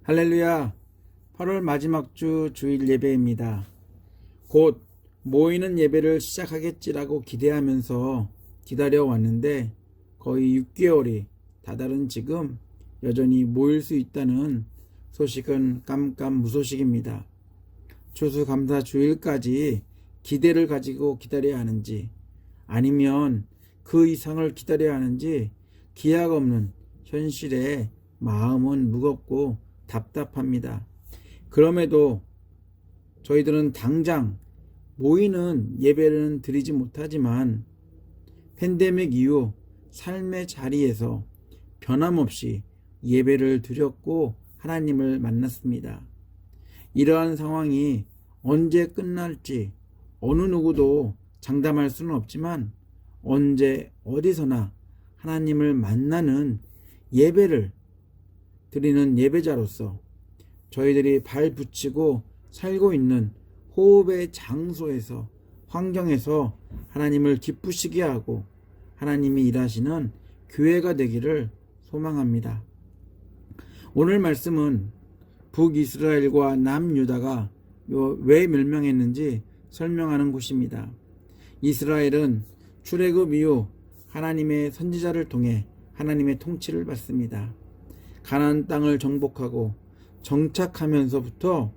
할렐루야. 8월 마지막 주 주일 예배입니다. 곧 모이는 예배를 시작하겠지라고 기대하면서 기다려왔는데 거의 6개월이 다다른 지금 여전히 모일 수 있다는 소식은 깜깜무소식입니다. 추수감사 주일까지 기대를 가지고 기다려야 하는지 아니면 그 이상을 기다려야 하는지 기약 없는 현실에 마음은 무겁고 답답합니다. 그럼에도 저희들은 당장 모이는 예배는 드리지 못하지만 팬데믹 이후 삶의 자리에서 변함없이 예배를 드렸고 하나님을 만났습니다. 이러한 상황이 언제 끝날지 어느 누구도 장담할 수는 없지만 언제 어디서나 하나님을 만나는 예배를 드리는 예배자로서 저희들이 발 붙이고 살고 있는 호흡의 장소에서 환경에서 하나님을 기쁘시게 하고 하나님이 일하시는 교회가 되기를 소망합니다. 오늘 말씀은 북이스라엘과 남유다가 왜 멸망했는지 설명하는 곳입니다. 이스라엘은 출애굽 이후 하나님의 선지자를 통해 하나님의 통치를 받습니다. 가나안 땅을 정복하고 정착하면서부터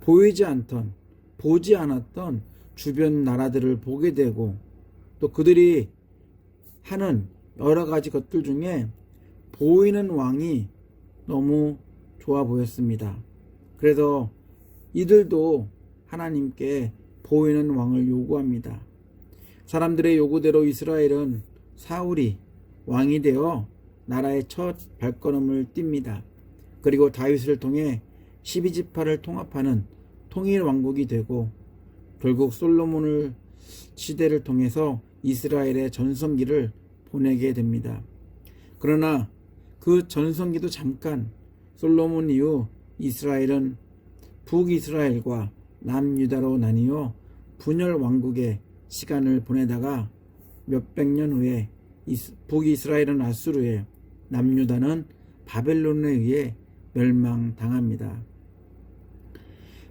보이지 않던, 보지 않았던 주변 나라들을 보게 되고 또 그들이 하는 여러 가지 것들 중에 보이는 왕이 너무 좋아 보였습니다. 그래서 이들도 하나님께 보이는 왕을 요구합니다. 사람들의 요구대로 이스라엘은 사울이 왕이 되어 나라의 첫 발걸음을 띱니다. 그리고 다윗을 통해 12지파를 통합하는 통일 왕국이 되고 결국 솔로몬을 시대를 통해서 이스라엘의 전성기를 보내게 됩니다. 그러나 그 전성기도 잠깐 솔로몬 이후 이스라엘은 북이스라엘과 남유다로 나뉘어 분열 왕국의 시간을 보내다가 몇백 년 후에 북이스라엘은 아수르에 남유다는 바벨론에 의해 멸망당합니다.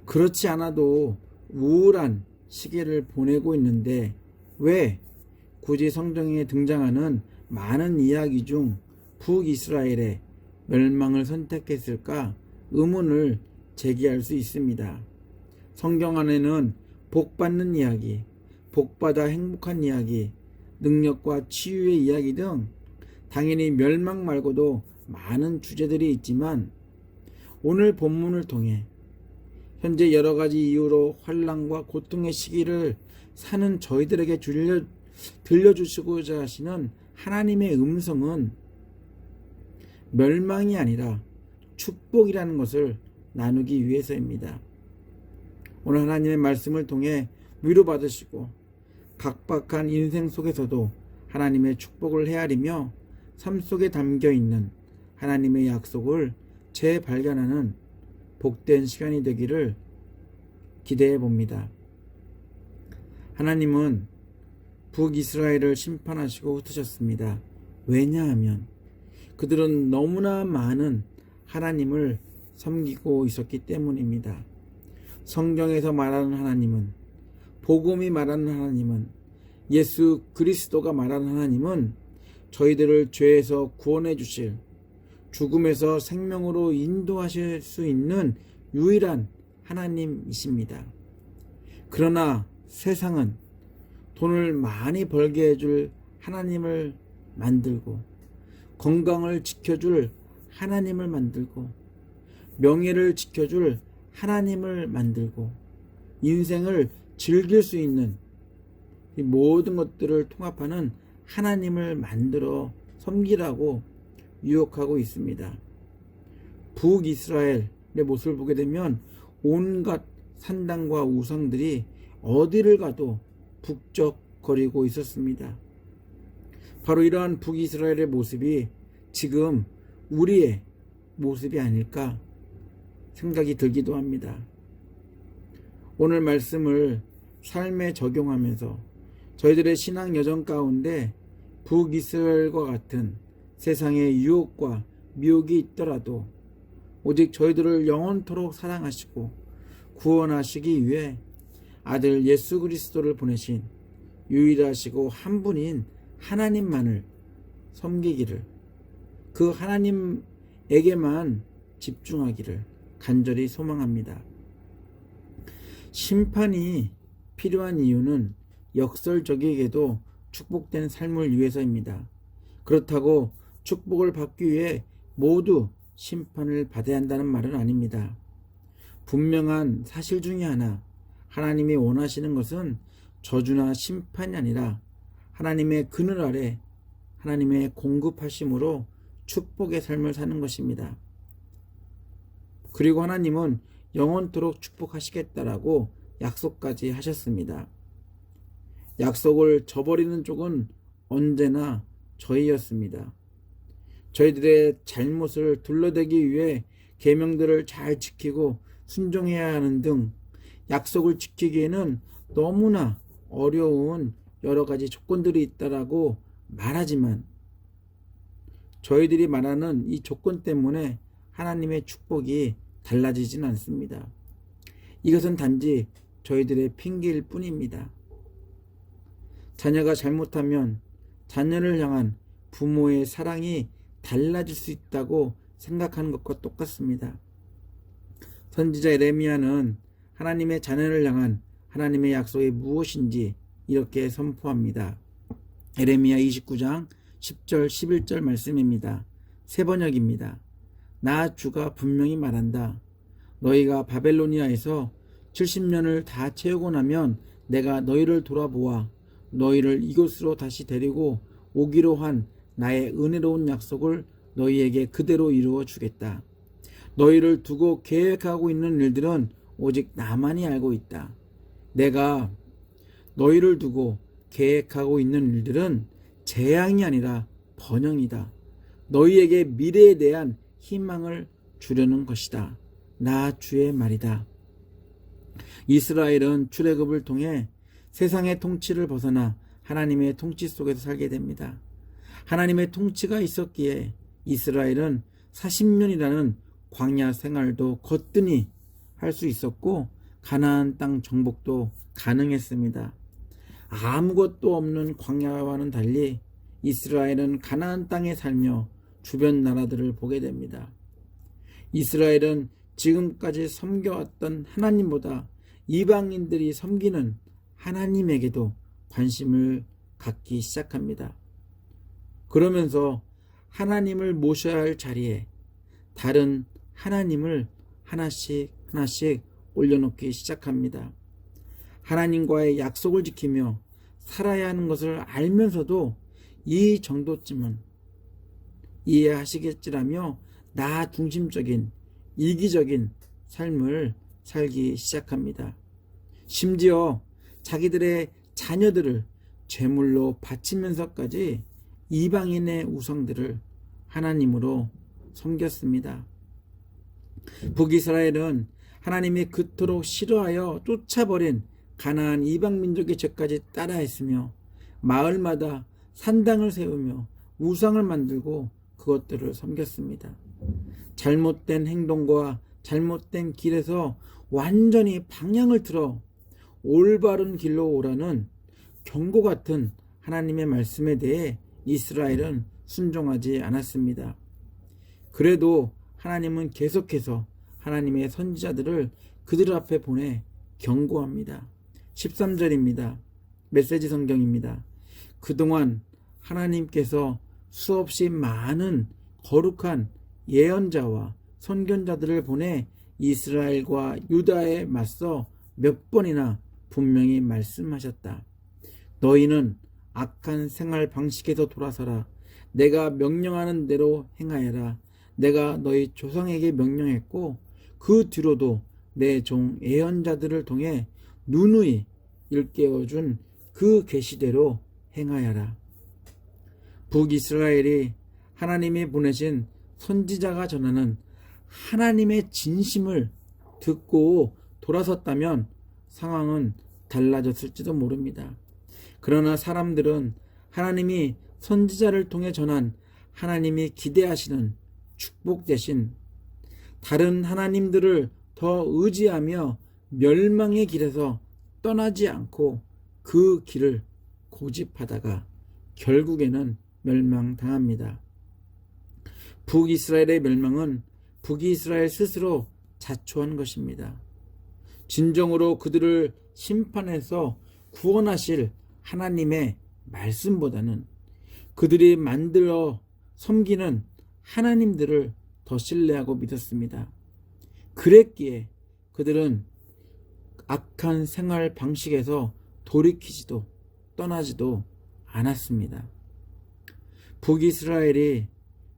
그렇지 않아도 우울한 시기를 보내고 있는데 왜 굳이 성경에 등장하는 많은 이야기 중 북이스라엘의 멸망을 선택했을까 의문을 제기할 수 있습니다. 성경 안에는 복받는 이야기, 복받아 행복한 이야기, 능력과 치유의 이야기 등 당연히 멸망 말고도 많은 주제들이 있지만 오늘 본문을 통해 현재 여러 가지 이유로 환난과 고통의 시기를 사는 저희들에게 들려주시고자 하시는 하나님의 음성은 멸망이 아니라 축복이라는 것을 나누기 위해서입니다. 오늘 하나님의 말씀을 통해 위로받으시고 각박한 인생 속에서도 하나님의 축복을 헤아리며 삶 속에 담겨있는 하나님의 약속을 재발견하는 복된 시간이 되기를 기대해 봅니다. 하나님은 북이스라엘을 심판하시고 흩으셨습니다. 왜냐하면 그들은 너무나 많은 하나님을 섬기고 있었기 때문입니다. 성경에서 말하는 하나님은, 복음이 말하는 하나님은, 예수 그리스도가 말하는 하나님은 저희들을 죄에서 구원해 주실, 죽음에서 생명으로 인도하실 수 있는 유일한 하나님이십니다. 그러나 세상은 돈을 많이 벌게 해줄 하나님을 만들고 건강을 지켜줄 하나님을 만들고 명예를 지켜줄 하나님을 만들고 인생을 즐길 수 있는 이 모든 것들을 통합하는 하나님을 만들어 섬기라고 유혹하고 있습니다. 북이스라엘의 모습을 보게 되면 온갖 산당과 우상들이 어디를 가도 북적거리고 있었습니다. 바로 이러한 북이스라엘의 모습이 지금 우리의 모습이 아닐까 생각이 들기도 합니다. 오늘 말씀을 삶에 적용하면서 저희들의 신앙 여정 가운데 북이스라엘과 같은 세상의 유혹과 미혹이 있더라도 오직 저희들을 영원토록 사랑하시고 구원하시기 위해 아들 예수 그리스도를 보내신 유일하시고 한 분인 하나님만을 섬기기를, 그 하나님에게만 집중하기를 간절히 소망합니다. 심판이 필요한 이유는 역설적이게도 축복된 삶을 위해서입니다. 그렇다고 축복을 받기 위해 모두 심판을 받아야 한다는 말은 아닙니다. 분명한 사실 중에 하나, 하나님이 원하시는 것은 저주나 심판이 아니라 하나님의 그늘 아래 하나님의 공급하심으로 축복의 삶을 사는 것입니다. 그리고 하나님은 영원토록 축복하시겠다라고 약속까지 하셨습니다. 약속을 저버리는 쪽은 언제나 저희였습니다. 저희들의 잘못을 둘러대기 위해 계명들을 잘 지키고 순종해야 하는 등 약속을 지키기에는 너무나 어려운 여러 가지 조건들이 있다라고 말하지만, 저희들이 말하는 이 조건 때문에 하나님의 축복이 달라지진 않습니다. 이것은 단지 저희들의 핑계일 뿐입니다. 자녀가 잘못하면 자녀를 향한 부모의 사랑이 달라질 수 있다고 생각하는 것과 똑같습니다. 선지자 에레미야는 하나님의 자녀를 향한 하나님의 약속이 무엇인지 이렇게 선포합니다. 에레미야 29장 10절 11절 말씀입니다. 새 번역입니다. 나 주가 분명히 말한다. 너희가 바벨로니아에서 70년을 다 채우고 나면 내가 너희를 돌아보아 너희를 이곳으로 다시 데리고 오기로 한 나의 은혜로운 약속을 너희에게 그대로 이루어 주겠다. 너희를 두고 계획하고 있는 일들은 오직 나만이 알고 있다. 내가 너희를 두고 계획하고 있는 일들은 재앙이 아니라 번영이다. 너희에게 미래에 대한 희망을 주려는 것이다. 나 주의 말이다. 이스라엘은 출애굽을 통해 세상의 통치를 벗어나 하나님의 통치 속에서 살게 됩니다. 하나님의 통치가 있었기에 이스라엘은 40년이라는 광야 생활도 거뜬히 할 수 있었고 가나안 땅 정복도 가능했습니다. 아무것도 없는 광야와는 달리 이스라엘은 가나안 땅에 살며 주변 나라들을 보게 됩니다. 이스라엘은 지금까지 섬겨왔던 하나님보다 이방인들이 섬기는 하나님에게도 관심을 갖기 시작합니다. 그러면서 하나님을 모셔야 할 자리에 다른 하나님을 하나씩 올려놓기 시작합니다. 하나님과의 약속을 지키며 살아야 하는 것을 알면서도 이 정도쯤은 이해하시겠지라며 나 중심적인 이기적인 삶을 살기 시작합니다. 심지어 자기들의 자녀들을 제물로 바치면서까지 이방인의 우상들을 하나님으로 섬겼습니다. 북이스라엘은 하나님이 그토록 싫어하여 쫓아버린 가나안 이방민족의 죄까지 따라했으며 마을마다 산당을 세우며 우상을 만들고 그것들을 섬겼습니다. 잘못된 행동과 잘못된 길에서 완전히 방향을 틀어 올바른 길로 오라는 경고 같은 하나님의 말씀에 대해 이스라엘은 순종하지 않았습니다. 그래도 하나님은 계속해서 하나님의 선지자들을 그들 앞에 보내 경고합니다. 13절입니다. 메시지 성경입니다. 그동안 하나님께서 수없이 많은 거룩한 예언자와 선견자들을 보내 이스라엘과 유다에 맞서 몇 번이나 분명히 말씀하셨다. 너희는 악한 생활 방식에서 돌아서라. 내가 명령하는 대로 행하여라. 내가 너희 조상에게 명령했고 그 뒤로도 내 종 예언자들을 통해 누누이 일깨워준 그 계시대로 행하여라. 북이스라엘이 하나님이 보내신 선지자가 전하는 하나님의 진심을 듣고 돌아섰다면 상황은 달라졌을지도 모릅니다. 그러나 사람들은 하나님이 선지자를 통해 전한 하나님이 기대하시는 축복 대신 다른 하나님들을 더 의지하며 멸망의 길에서 떠나지 않고 그 길을 고집하다가 결국에는 멸망당합니다. 북이스라엘의 멸망은 북이스라엘 스스로 자초한 것입니다. 진정으로 그들을 심판해서 구원하실 하나님의 말씀보다는 그들이 만들어 섬기는 하나님들을 더 신뢰하고 믿었습니다. 그랬기에 그들은 악한 생활 방식에서 돌이키지도 떠나지도 않았습니다. 북이스라엘이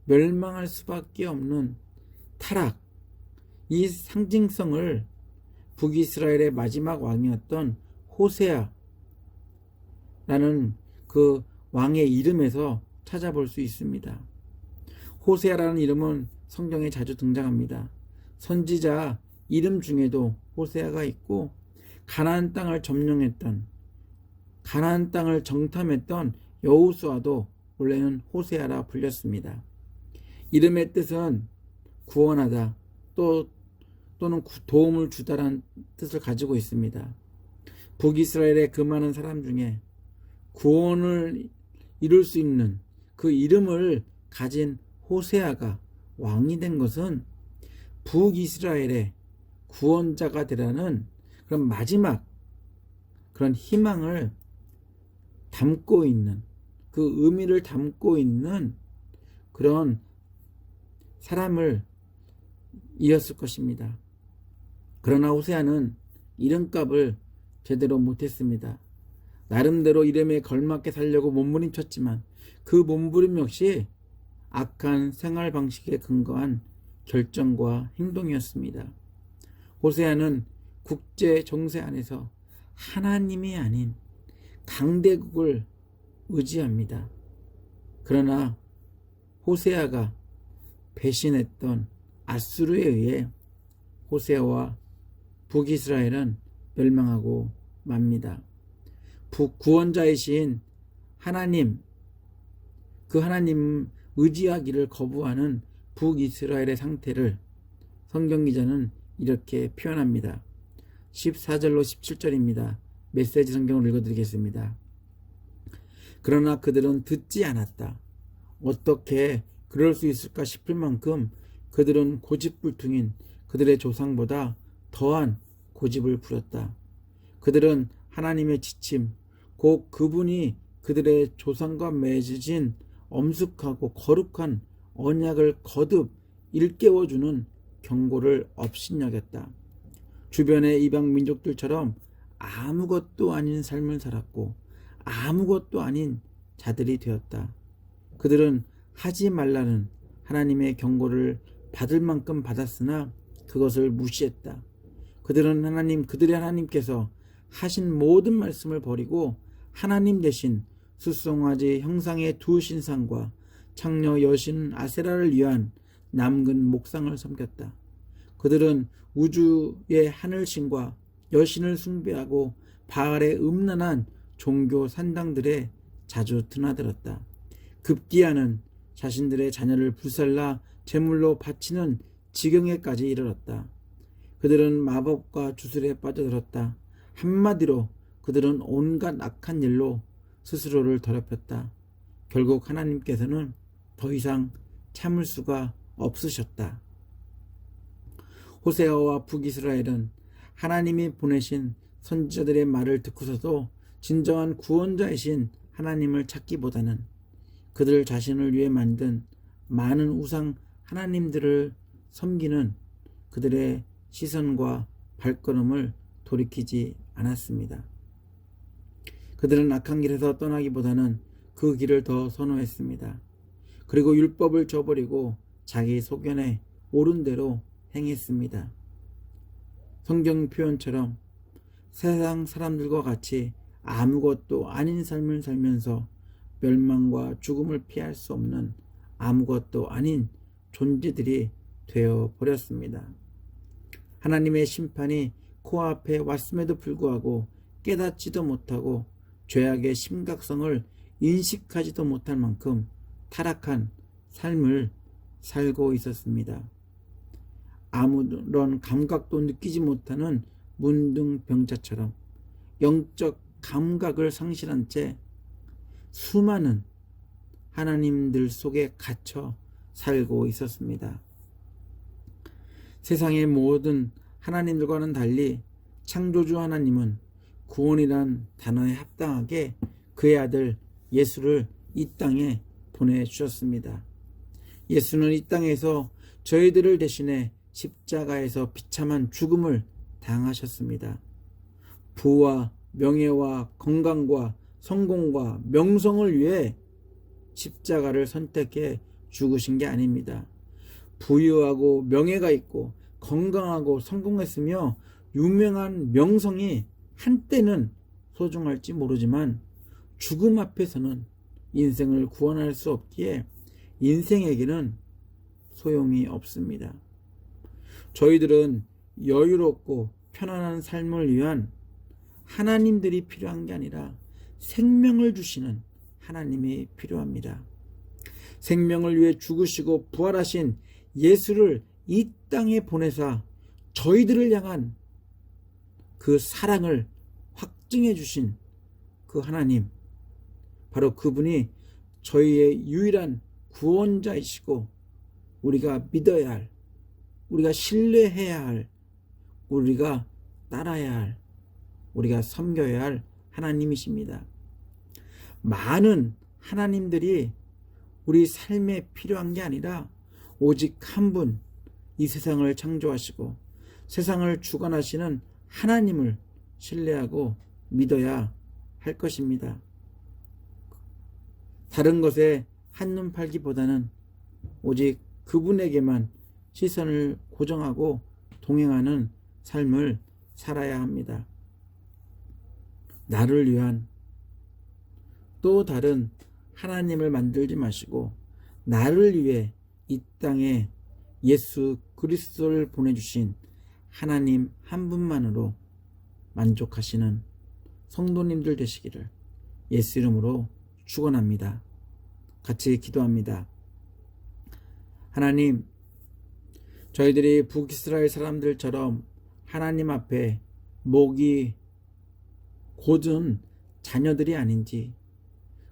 멸망할 수밖에 없는 타락, 이 상징성을 북이스라엘의 마지막 왕이었던 호세아라는 그 왕의 이름에서 찾아볼 수 있습니다. 호세아라는 이름은 성경에 자주 등장합니다. 선지자 이름 중에도 호세아가 있고 가나안 땅을 점령했던, 가나안 땅을 정탐했던 여호수아도 원래는 호세아라 불렸습니다. 이름의 뜻은 구원하다 또는 도움을 주다라는 뜻을 가지고 있습니다. 북이스라엘의 그 많은 사람 중에 구원을 이룰 수 있는 그 이름을 가진 호세아가 왕이 된 것은 북이스라엘의 구원자가 되라는 그런 마지막 그런 희망을 담고 있는, 그 의미를 담고 있는 그런 사람을 이었을 것입니다. 그러나 호세아는 이름값을 제대로 못했습니다. 나름대로 이름에 걸맞게 살려고 몸부림쳤지만 그 몸부림 역시 악한 생활 방식에 근거한 결정과 행동이었습니다. 호세아는 국제 정세 안에서 하나님이 아닌 강대국을 의지합니다. 그러나 호세아가 배신했던 아수르에 의해 호세아와 북이스라엘은 멸망하고 맙니다. 북구원자이신 하나님, 그 하나님 의지하기를 거부하는 북이스라엘의 상태를 성경기자는 이렇게 표현합니다. 14절로 17절입니다. 메시지 성경을 읽어드리겠습니다. 그러나 그들은 듣지 않았다. 어떻게 그럴 수 있을까 싶을 만큼 그들은 고집불통인 그들의 조상보다 더한 고집을 부렸다. 그들은 하나님의 지침, 곧 그분이 그들의 조상과 맺으신 엄숙하고 거룩한 언약을 거듭 일깨워주는 경고를 업신여겼다. 주변의 이방 민족들처럼 아무것도 아닌 삶을 살았고 아무것도 아닌 자들이 되었다. 그들은 하지 말라는 하나님의 경고를 받을 만큼 받았으나 그것을 무시했다. 그들은 그들의 하나님께서 하신 모든 말씀을 버리고 하나님 대신 숫송아지 형상의 두 신상과 창녀 여신 아세라를 위한 남근 목상을 섬겼다. 그들은 우주의 하늘신과 여신을 숭배하고 바알의 음란한 종교 산당들에 자주 드나들었다. 급기야는 자신들의 자녀를 불살라 제물로 바치는 지경에까지 이르렀다. 그들은 마법과 주술에 빠져들었다. 한마디로 그들은 온갖 악한 일로 스스로를 더럽혔다. 결국 하나님께서는 더 이상 참을 수가 없으셨다. 호세아와 북이스라엘은 하나님이 보내신 선지자들의 말을 듣고서도 진정한 구원자이신 하나님을 찾기보다는 그들 자신을 위해 만든 많은 우상 하나님들을 섬기는 그들의 시선과 발걸음을 돌이키지 않았습니다. 그들은 악한 길에서 떠나기보다는 그 길을 더 선호했습니다. 그리고 율법을 저버리고 자기 소견에 옳은 대로 행했습니다. 성경 표현처럼 세상 사람들과 같이 아무것도 아닌 삶을 살면서 멸망과 죽음을 피할 수 없는 아무것도 아닌 존재들이 되어 버렸습니다. 하나님의 심판이 코앞에 왔음에도 불구하고 깨닫지도 못하고 죄악의 심각성을 인식하지도 못할 만큼 타락한 삶을 살고 있었습니다. 아무런 감각도 느끼지 못하는 문둥병자처럼 영적 감각을 상실한 채 수많은 하나님들 속에 갇혀 살고 있었습니다. 세상의 모든 하나님들과는 달리 창조주 하나님은 구원이란 단어에 합당하게 그의 아들 예수를 이 땅에 보내주셨습니다. 예수는 이 땅에서 저희들을 대신해 십자가에서 비참한 죽음을 당하셨습니다. 부와 명예와 건강과 성공과 명성을 위해 십자가를 선택해 죽으신 게 아닙니다. 부유하고 명예가 있고 건강하고 성공했으며 유명한 명성이 한때는 소중할지 모르지만 죽음 앞에서는 인생을 구원할 수 없기에 인생에게는 소용이 없습니다. 저희들은 여유롭고 편안한 삶을 위한 하나님들이 필요한 게 아니라 생명을 주시는 하나님이 필요합니다. 생명을 위해 죽으시고 부활하신 예수를 이 땅에 보내사 저희들을 향한 그 사랑을 확증해 주신 그 하나님, 바로 그분이 저희의 유일한 구원자이시고 우리가 믿어야 할, 우리가 신뢰해야 할, 우리가 따라야 할, 우리가 섬겨야 할 하나님이십니다. 많은 하나님들이 우리 삶에 필요한 게 아니라 오직 한 분, 이 세상을 창조하시고 세상을 주관하시는 하나님을 신뢰하고 믿어야 할 것입니다. 다른 것에 한눈 팔기보다는 오직 그분에게만 시선을 고정하고 동행하는 삶을 살아야 합니다. 나를 위한 또 다른 하나님을 만들지 마시고 나를 위해 이 땅에 예수 그리스도를 보내주신 하나님 한 분만으로 만족하시는 성도님들 되시기를 예수 이름으로 축원합니다. 같이 기도합니다. 하나님, 저희들이 북이스라엘 사람들처럼 하나님 앞에 목이 곧은 자녀들이 아닌지,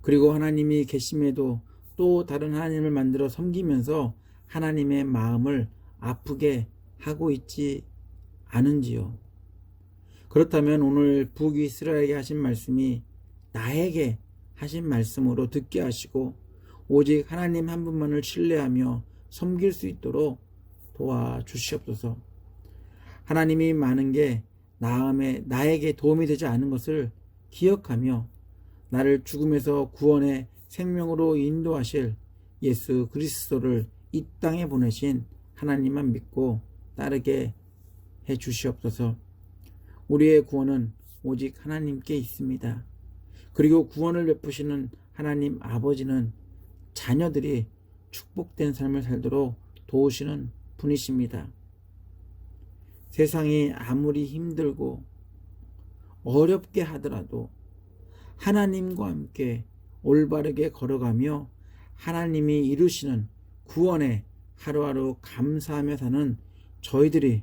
그리고 하나님이 계심에도 또 다른 하나님을 만들어 섬기면서 하나님의 마음을 아프게 하고 있지 않은지요. 그렇다면 오늘 북이스라엘에게 하신 말씀이 나에게 하신 말씀으로 듣게 하시고 오직 하나님 한 분만을 신뢰하며 섬길 수 있도록 도와주시옵소서. 하나님이 많은 게 나에게 도움이 되지 않은 것을 기억하며 나를 죽음에서 구원의 생명으로 인도하실 예수 그리스도를 이 땅에 보내신 하나님만 믿고 따르게 해 주시옵소서. 우리의 구원은 오직 하나님께 있습니다. 그리고 구원을 베푸시는 하나님 아버지는 자녀들이 축복된 삶을 살도록 도우시는 분이십니다. 세상이 아무리 힘들고 어렵게 하더라도 하나님과 함께 올바르게 걸어가며 하나님이 이루시는 구원에 하루하루 감사하며 사는 저희들이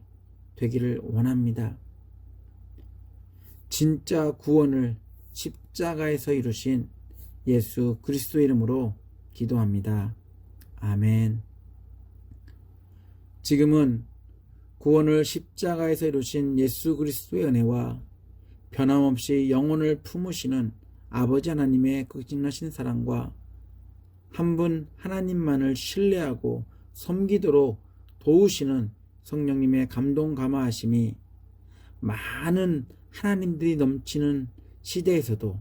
되기를 원합니다. 진짜 구원을 십자가에서 이루신 예수 그리스도 이름으로 기도합니다. 아멘. 지금은 구원을 십자가에서 이루신 예수 그리스도의 은혜와 변함없이 영혼을 품으시는 아버지 하나님의 극진하신 사랑과 한 분 하나님만을 신뢰하고 섬기도록 도우시는 성령님의 감동 감화하심이 많은 하나님들이 넘치는 시대에서도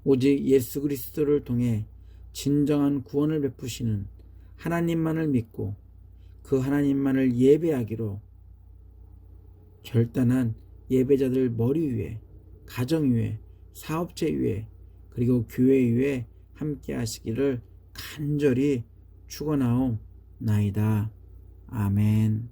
오직 예수 그리스도를 통해 진정한 구원을 베푸시는 하나님만을 믿고 그 하나님만을 예배하기로 결단한 예배자들 머리 위에, 가정 위에, 사업체 위에, 그리고 교회 위에 함께 하시기를 간절히 축원하옵나이다. 아멘.